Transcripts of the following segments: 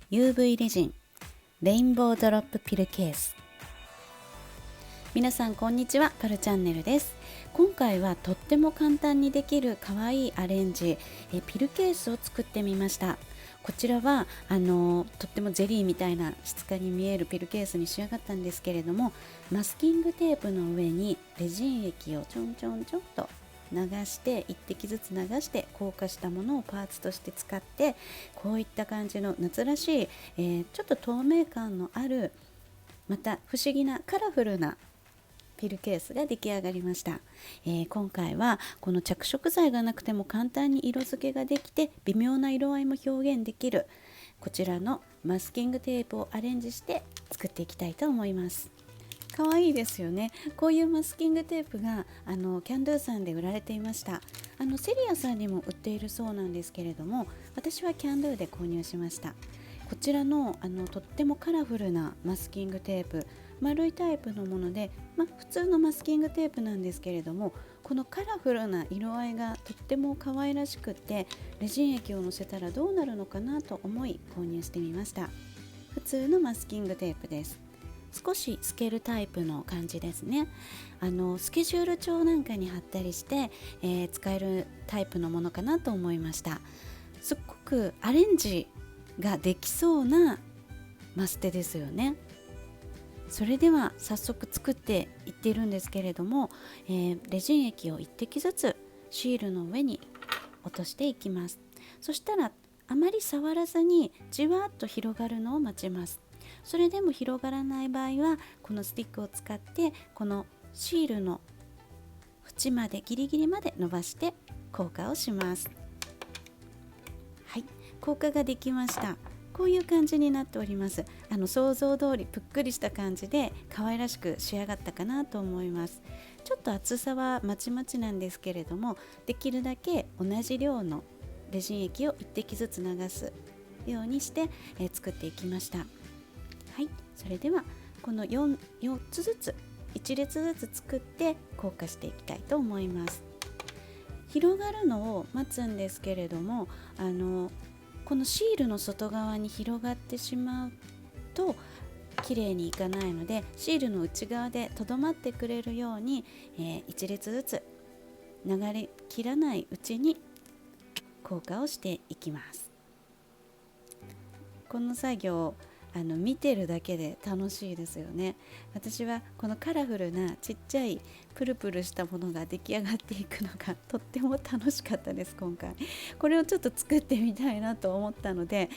UV レジンレインボードロップピルケース。皆さんこんにちは、パルチャンネルです。今回はとっても簡単にできるかわいいアレンジピルケースを作ってみました。こちらはとってもゼリーみたいな質感に見えるピルケースに仕上がったんですけれども、マスキングテープの上にレジン液をちょんちょんと流して1滴ずつ流して硬化したものをパーツとして使って、こういった感じの夏らしい、ちょっと透明感のある、また不思議なカラフルなピルケースが出来上がりました。今回はこの着色剤がなくても簡単に色付けができて微妙な色合いも表現できるこちらのマスキングテープをアレンジして作っていきたいと思います。かわいいですよね。こういうマスキングテープがキャンドゥさんで売られていました。セリアさんにも売っているそうなんですけれども、私はキャンドゥで購入しました。こちらのとってもカラフルなマスキングテープ、丸いタイプのもので、普通のマスキングテープなんですけれども、このカラフルな色合いがとっても可愛らしくって、レジン液をのせたらどうなるのかなと思い購入してみました。普通のマスキングテープです。少し透けるタイプの感じですね。スケジュール帳なんかに貼ったりして、使えるタイプのものかなと思いました。すっごくアレンジができそうなマステですよね。それでは早速作っていっているんですけれども、レジン液を1滴ずつシールの上に落としていきます。そしたらあまり触らずにじわっと広がるのを待ちます。それでも広がらない場合はこのスティックを使ってこのシールの縁までギリギリまで伸ばして硬化をします。はい、硬化ができました。こういう感じになっております。想像通りぷっくりした感じで可愛らしく仕上がったかなと思います。ちょっと厚さはまちまちなんですけれども、できるだけ同じ量のレジン液を1滴ずつ流すようにして、作っていきました。はい、それではこの 4つずつ1列ずつ作って硬化していきたいと思います。広がるのを待つんですけれども、このシールの外側に広がってしまうと綺麗にいかないので、シールの内側でとどまってくれるように、1列ずつ流れ切らないうちに硬化をしていきます。この作業見てるだけで楽しいですよね。私はこのカラフルなちっちゃいプルプルしたものが出来上がっていくのがとっても楽しかったです。今回これをちょっと作ってみたいなと思ったので、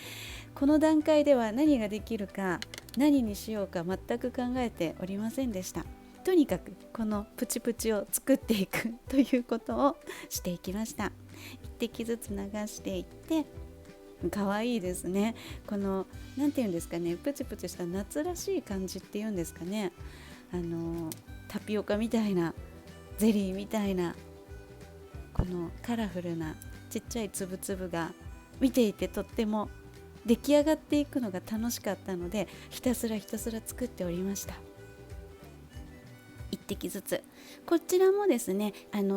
この段階では何ができるか何にしようか全く考えておりませんでした。とにかくこのプチプチを作っていくということをしていきました。一滴ずつ流していって可愛いですね。このなんていうんですかね、プチプチした夏らしい感じっていうんですかね。タピオカみたいなゼリーみたいなこのカラフルなちっちゃいつぶつぶが見ていてとっても出来上がっていくのが楽しかったので、ひたすら作っておりました。1滴ずつこちらもですね、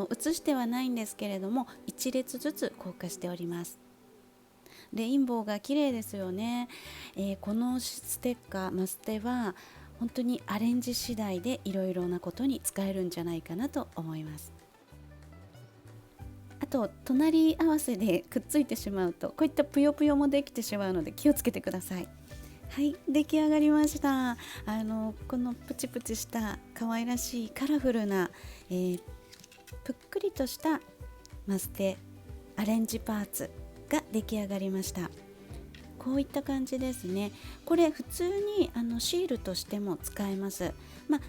写してはないんですけれども1列ずつ硬化しております。レインボーが綺麗ですよね。このステッカーマステは本当にアレンジ次第でいろいろなことに使えるんじゃないかなと思います。あと隣り合わせでくっついてしまうとこういったぷよぷよもできてしまうので気をつけてください。はい、出来上がりました。このプチプチした可愛らしいカラフルな、ぷっくりとしたマステアレンジパーツが出来上がりました。こういった感じですね。これ普通にシールとしても使えます。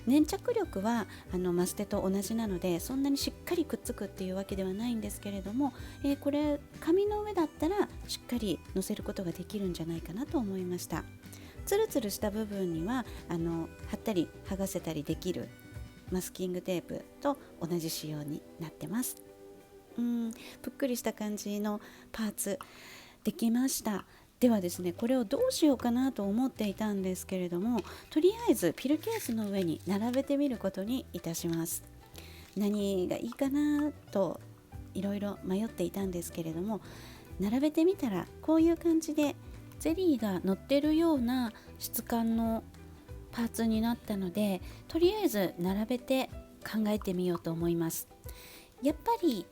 粘着力はマステと同じなのでそんなにしっかりくっつくっていうわけではないんですけれども、これ紙の上だったらしっかり乗せることができるんじゃないかなと思いました。ツルツルした部分には貼ったり剥がせたりできるマスキングテープと同じ仕様になってます。ぷっくりした感じのパーツできました。ではですね、これをどうしようかなと思っていたんですけれども、とりあえずピルケースの上に並べてみることにいたします。何がいいかなといろいろ迷っていたんですけれども、並べてみたらこういう感じでゼリーが乗ってるような質感のパーツになったので、とりあえず並べて考えてみようと思います。やっぱり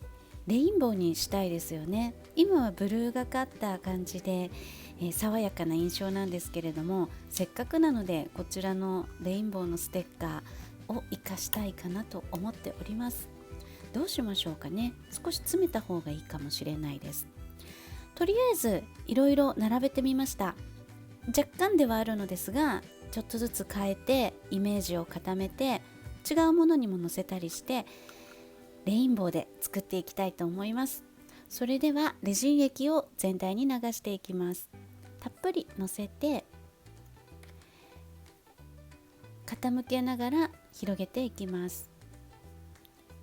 レインボーにしたいですよね。今はブルーがかった感じで、爽やかな印象なんですけれども、せっかくなのでこちらのレインボーのステッカーを活かしたいかなと思っております。どうしましょうかね。少し詰めた方がいいかもしれないです。とりあえずいろいろ並べてみました。若干ではあるのですが、ちょっとずつ変えてイメージを固めて、違うものにも載せたりしてレインボーで作っていきたいと思います。それではレジン液を全体に流していきます。たっぷり乗せて傾けながら広げていきます。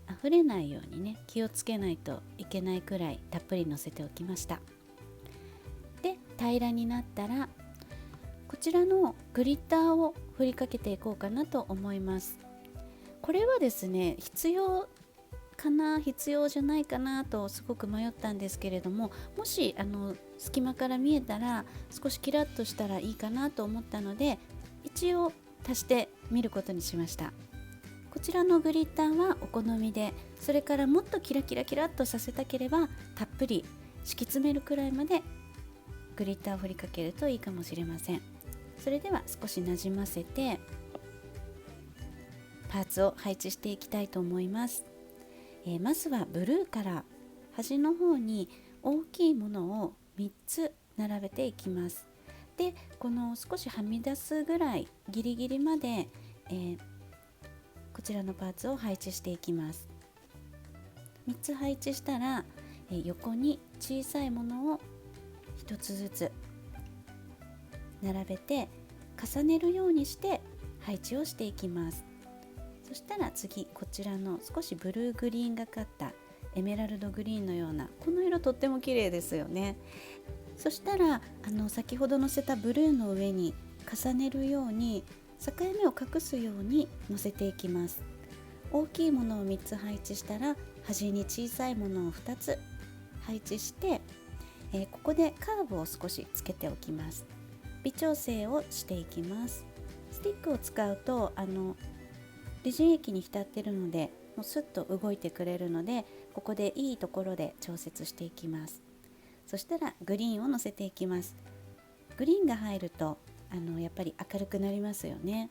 溢れないようにね、気をつけないといけないくらいたっぷり乗せておきました。で、平らになったらこちらのグリッターを振りかけていこうかなと思います。これはですね、必要かな必要じゃないかなとすごく迷ったんですけれども、もし隙間から見えたら少しキラッとしたらいいかなと思ったので、一応足してみることにしました。こちらのグリッターはお好みで、それからもっとキラキラキラっとさせたければたっぷり敷き詰めるくらいまでグリッターを振りかけるといいかもしれません。それでは少しなじませてパーツを配置していきたいと思います。まずはブルーから端の方に大きいものを3つ並べていきます。で、この少しはみ出すぐらいギリギリまで、こちらのパーツを配置していきます。3つ配置したら、横に小さいものを1つずつ並べて重ねるようにして配置をしていきます。そしたら次、こちらの少しブルーグリーンがかったエメラルドグリーンのような、この色とっても綺麗ですよね。そしたら先ほどのせたブルーの上に重ねるように境目を隠すようにのせていきます。大きいものを3つ配置したら端に小さいものを2つ配置して、ここでカーブを少しつけておきます。微調整をしていきます。スティックを使うとレジン液に浸っているのでもうスッと動いてくれるので、ここでいいところで調節していきます。そしたらグリーンをのせていきます。グリーンが入るとやっぱり明るくなりますよね。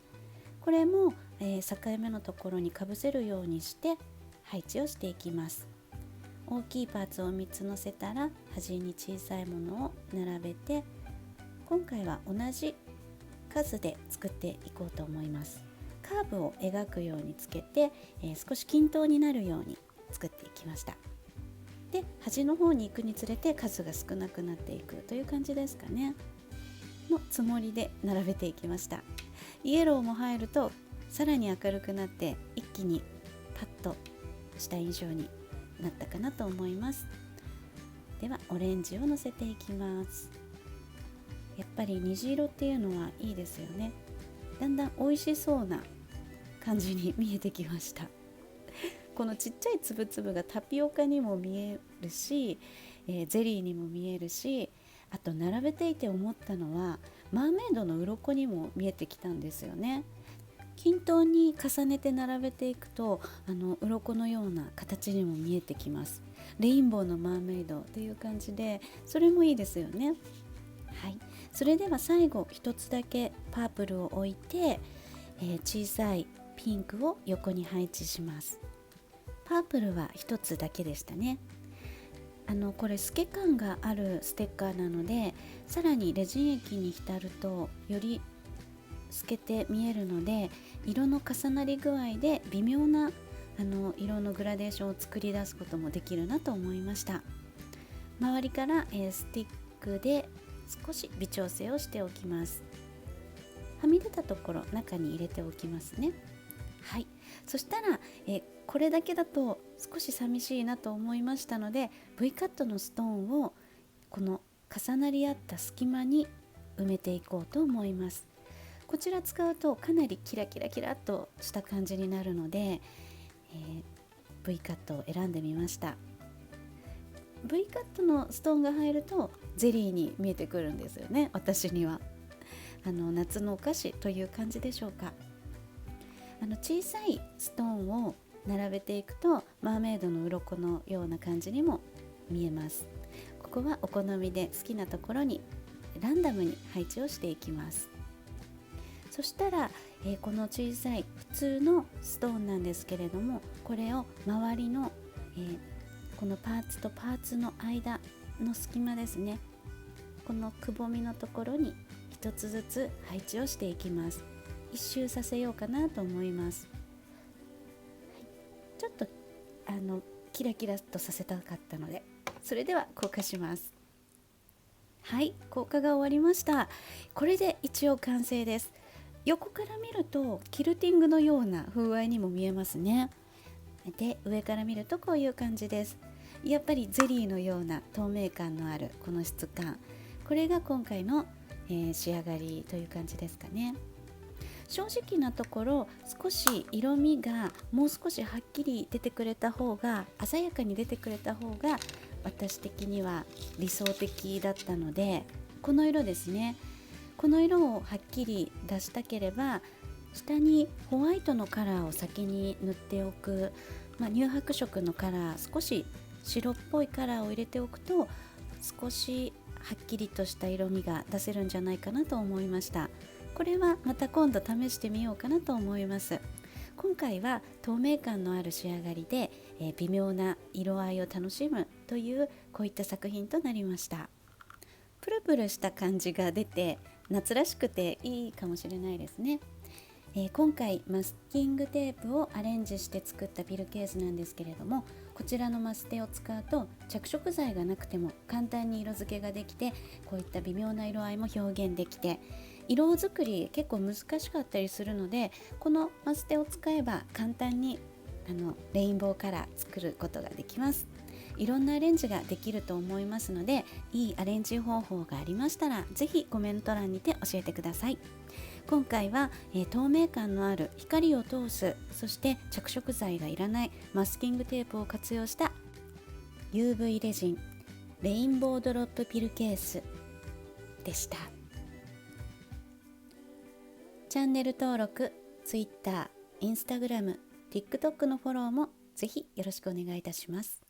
これも、境目のところにかぶせるようにして配置をしていきます。大きいパーツを3つのせたら端に小さいものを並べて、今回は同じ数で作っていこうと思います。カーブを描くようにつけて、少し均等になるように作っていきました。で、端の方に行くにつれて数が少なくなっていくという感じですかねのつもりで並べていきました。イエローも入るとさらに明るくなって一気にパッとした印象になったかなと思います。ではオレンジをのせていきます。やっぱり虹色っていうのはいいですよね。だんだん美味しそうな感じに見えてきました。このちっちゃいつぶつぶがタピオカにも見えるし、ゼリーにも見えるし、あと並べていて思ったのはマーメイドの鱗にも見えてきたんですよね。均等に重ねて並べていくと鱗のような形にも見えてきます。レインボーのマーメイドという感じで、それもいいですよね。はい、それでは最後一つだけパープルを置いて、小さいピンクを横に配置します。パープルは一つだけでしたね。これ透け感があるステッカーなので、さらにレジン液に浸るとより透けて見えるので、色の重なり具合で微妙な色のグラデーションを作り出すこともできるなと思いました。周りから、スティックで少し微調整をしておきます。はみ出たところ中に入れておきますね。はい、そしたら、これだけだと少し寂しいなと思いましたので、 V カットのストーンをこの重なり合った隙間に埋めていこうと思います。こちら使うとかなりキラキラキラっとした感じになるので、V カットを選んでみました。V カットのストーンが入るとゼリーに見えてくるんですよね、私には。夏のお菓子という感じでしょうか。小さいストーンを並べていくとマーメイドの鱗のような感じにも見えます。ここはお好みで好きなところにランダムに配置をしていきます。そしたら、この小さい普通のストーンなんですけれども、これを周りの、このパーツとパーツの間の隙間ですね、このくぼみのところに一つずつ配置をしていきます。一周させようかなと思います。ちょっとキラキラとさせたかったので、それでは硬化します。はい、硬化が終わりました。これで一応完成です。横から見るとキルティングのような風合いにも見えますね。で、上から見るとこういう感じです。やっぱりゼリーのような透明感のあるこの質感、これが今回の、仕上がりという感じですかね。正直なところ、少し色味がもう少しはっきり出てくれた方が、鮮やかに出てくれた方が私的には理想的だったので、この色ですね、この色をはっきり出したければ下にホワイトのカラーを先に塗っておく、乳白色のカラー、少し白っぽいカラーを入れておくと少しはっきりとした色味が出せるんじゃないかなと思いました。これはまた今度試してみようかなと思います。今回は透明感のある仕上がりで、微妙な色合いを楽しむというこういった作品となりました。プルプルした感じが出て夏らしくていいかもしれないですね。今回マスキングテープをアレンジして作ったピルケースなんですけれども、こちらのマステを使うと着色剤がなくても簡単に色付けができて、こういった微妙な色合いも表現できて、色作り結構難しかったりするので、このマステを使えば簡単にレインボーカラー作ることができます。いろんなアレンジができると思いますので、いいアレンジ方法がありましたらぜひコメント欄にて教えてください。今回は、透明感のある光を通す、そして着色剤がいらないマスキングテープを活用した UV レジンレインボードロップピルケースでした。チャンネル登録、Twitter、Instagram、TikTok のフォローもぜひよろしくお願いいたします。